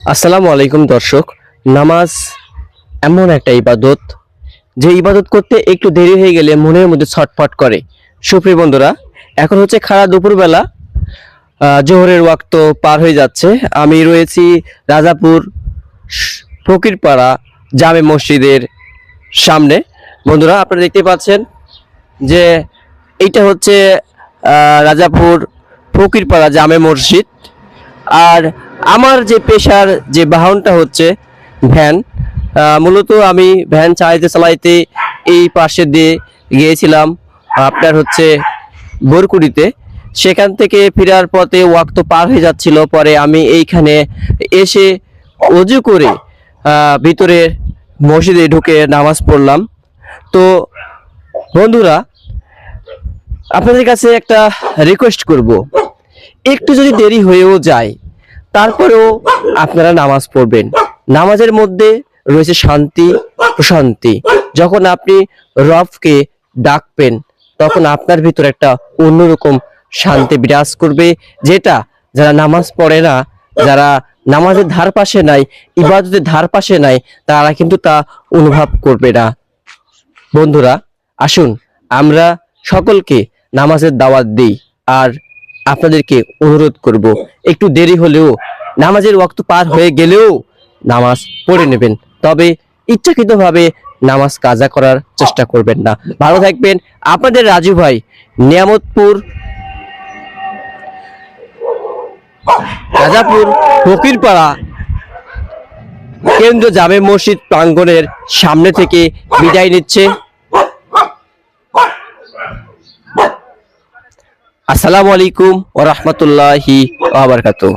আসসালামু আলাইকুম দর্শক। নামাজ এমন একটা ইবাদত যে ইবাদত করতে একটু দেরি হয়ে গেলে মনের মধ্যে ছটফট করে। সুপ্রিয় বন্ধুরা, এখন হচ্ছে খাড়া দুপুরবেলা, জোহরের ওয়াক্ত পার হয়ে যাচ্ছে। আমি রয়েছি রাজাপুর ফকিরপাড়া জামে মসজিদের সামনে। বন্ধুরা, আপনারা দেখতে পাচ্ছেন যে এইটা হচ্ছে রাজাপুর ফকিরপাড়া জামে মসজিদ। আর আমার যে পেশার যে বাহনটা হচ্ছে ভ্যান। মূলত আমি ভ্যান চালাইতে চালাইতে এই পাশে দিয়ে গিয়েছিলাম আপনার হচ্ছে বরকুড়িতে। সেখান থেকে ফেরার পথে ওয়াক্ত পার হয়ে যাচ্ছিল, পরে আমি এইখানে এসে অজু করে ভিতরে মসজিদে ঢুকে নামাজ পড়লাম। তো বন্ধুরা, আপনাদের কাছে একটা রিকোয়েস্ট করব, একটু যদি দেরি হয়েও যায় তারপরেও আপনারা নামাজ পড়বেন। নামাজের মধ্যে রয়েছে শান্তি প্রশান্তি। যখন আপনি রবকে ডাকবেন তখন আপনার ভিতরে একটা অন্যরকম শান্তি বিরাজ করবে, যেটা যারা নামাজ পড়ে না, যারা নামাজের ধার পাশে নাই, ইবাদতের ধার পাশে নাই, তারা কিন্তু তা অনুভব করবে না। বন্ধুরা, আসুন আমরা সকলকে নামাজের দাওয়াত দিই। আর আপনাদেরকে অনুরোধ করব, একটু দেরি হলেও, নামাজের ওয়াক্ত পার হয়ে গেলেও নামাজ পড়ে নেবেন, তবে ইচ্ছাকৃতভাবে নামাজ কাজা করার চেষ্টা করবেন না। ভালো থাকবেন। আপনাদের রাজু ভাই, নিয়ামতপুর রাজাপুর ফকিরপাড়া কেন্দ্র জামে মসজিদ প্রাঙ্গণের সামনে থেকে বিদায় নিচ্ছে। আসসালামু আলাইকুম ওয়া রাহমাতুল্লাহি ওয়া বারাকাতুহু।